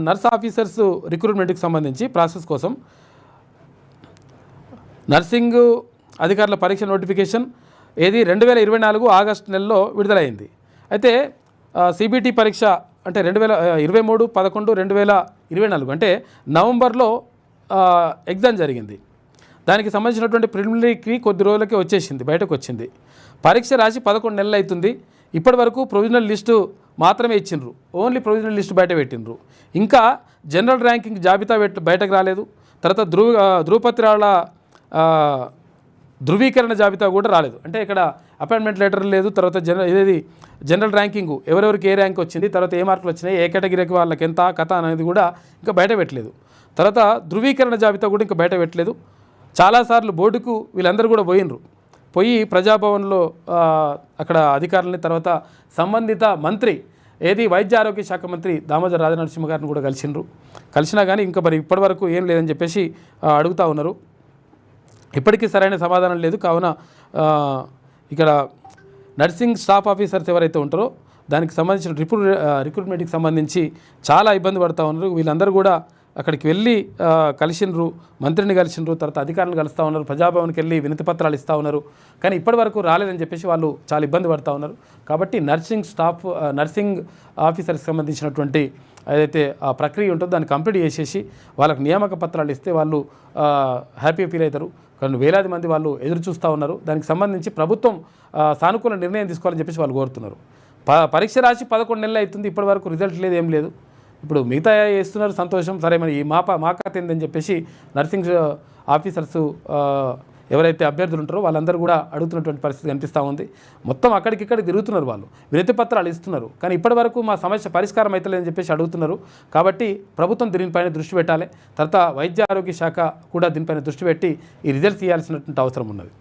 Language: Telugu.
నర్స్ ఆఫీసర్స్ రిక్రూట్మెంట్కి సంబంధించి ప్రాసెస్ కోసం నర్సింగ్ అధికారుల పరీక్ష నోటిఫికేషన్ ఏది 2024 ఆగస్టు నెలలో విడుదలైంది. అయితే సిబిటి పరీక్ష అంటే 23/11/2024 అంటే నవంబర్లో ఎగ్జామ్ జరిగింది. దానికి సంబంధించినటువంటి ప్రిలిమినరీకి కొద్ది రోజులకే బయటకు వచ్చింది. పరీక్ష రాసి 11 నెలలు అవుతుంది. ఇప్పటి వరకు ప్రొవిజనల్ లిస్టు మాత్రమే ఇచ్చిండ్రు. ఓన్లీ ప్రొవిజనల్ లిస్టు బయట పెట్టిండ్రు. ఇంకా జనరల్ ర్యాంకింగ్ జాబితా బయటకు రాలేదు. తర్వాత ధృవపత్రాల ధృవీకరణ జాబితా కూడా రాలేదు. అంటే ఇక్కడ అపాయింట్మెంట్ లెటర్ లేదు. తర్వాత జనరల్ ర్యాంకింగ్ ఎవరెవరికి ఏ ర్యాంక్ వచ్చింది, తర్వాత ఏ మార్కులు వచ్చినాయి, ఏ కేటగిరీకి వాళ్ళకి ఎంత కథ అనేది కూడా ఇంకా బయట పెట్టలేదు. తర్వాత ధృవీకరణ జాబితా కూడా ఇంకా బయట పెట్టలేదు. చాలాసార్లు బోర్డుకు వీళ్ళందరూ కూడా పోయి ప్రజాభవన్లో అక్కడ అధికారులని, తర్వాత సంబంధిత మంత్రి వైద్య ఆరోగ్య శాఖ మంత్రి దామోదర్ రాజనరసింహ గారిని కూడా కలిసినా కానీ ఇంకా మరి ఇప్పటివరకు ఏం లేదని చెప్పేసి అడుగుతూ ఉన్నారు. ఇప్పటికీ సరైన సమాధానం లేదు. కావున ఇక్కడ నర్సింగ్ స్టాఫ్ ఆఫీసర్స్ ఎవరైతే ఉంటారో దానికి సంబంధించిన రిక్రూట్మెంట్కి సంబంధించి చాలా ఇబ్బంది పడుతూ ఉన్నారు. వీళ్ళందరూ కూడా అక్కడికి వెళ్ళి కలిసిండ్రు, మంత్రిని కలిసిండ్రు, తర్వాత అధికారులను కలుస్తూ ఉన్నారు, ప్రజాభవన్కి వెళ్ళి వినతి పత్రాలు ఇస్తూ ఉన్నారు. కానీ ఇప్పటి వరకు రాలేదని చెప్పేసి వాళ్ళు చాలా ఇబ్బంది పడుతూ ఉన్నారు. కాబట్టి నర్సింగ్ ఆఫీసర్కి సంబంధించినటువంటి ఏదైతే ఆ ప్రక్రియ ఉంటుందో దాన్ని కంప్లీట్ చేసేసి వాళ్ళకి నియామక పత్రాలు ఇస్తే వాళ్ళు హ్యాపీ ఫీల్ అవుతారు. కానీ వేలాది మంది వాళ్ళు ఎదురు చూస్తూ ఉన్నారు. దానికి సంబంధించి ప్రభుత్వం సానుకూల నిర్ణయం తీసుకోవాలని చెప్పేసి వాళ్ళు కోరుతున్నారు. పరీక్ష రాసి 11 నెలలు అవుతుంది. ఇప్పటి వరకు రిజల్ట్ లేదు, ఏం లేదు. ఇప్పుడు మిగతా వేస్తున్నారు, సంతోషం. సరే మరి ఈ మా కథ ఏందని చెప్పేసి నర్సింగ్ ఆఫీసర్స్ ఎవరైతే అభ్యర్థులు ఉంటారో వాళ్ళందరూ కూడా అడుగుతున్నటువంటి పరిస్థితి కనిపిస్తూ ఉంది. మొత్తం అక్కడికిక్కడ తిరుగుతున్నారు, వాళ్ళు వినతి పత్రాలు ఇస్తున్నారు. కానీ ఇప్పటి వరకు మా సమస్య పరిష్కారం అవుతలేదని చెప్పేసి అడుగుతున్నారు. కాబట్టి ప్రభుత్వం దీనిపైన దృష్టి పెట్టాలి. తర్వాత వైద్య ఆరోగ్య శాఖ కూడా దీనిపైన దృష్టి పెట్టి ఈ రిజల్ట్స్ ఇవ్వాల్సినటువంటి అవసరం ఉన్నది.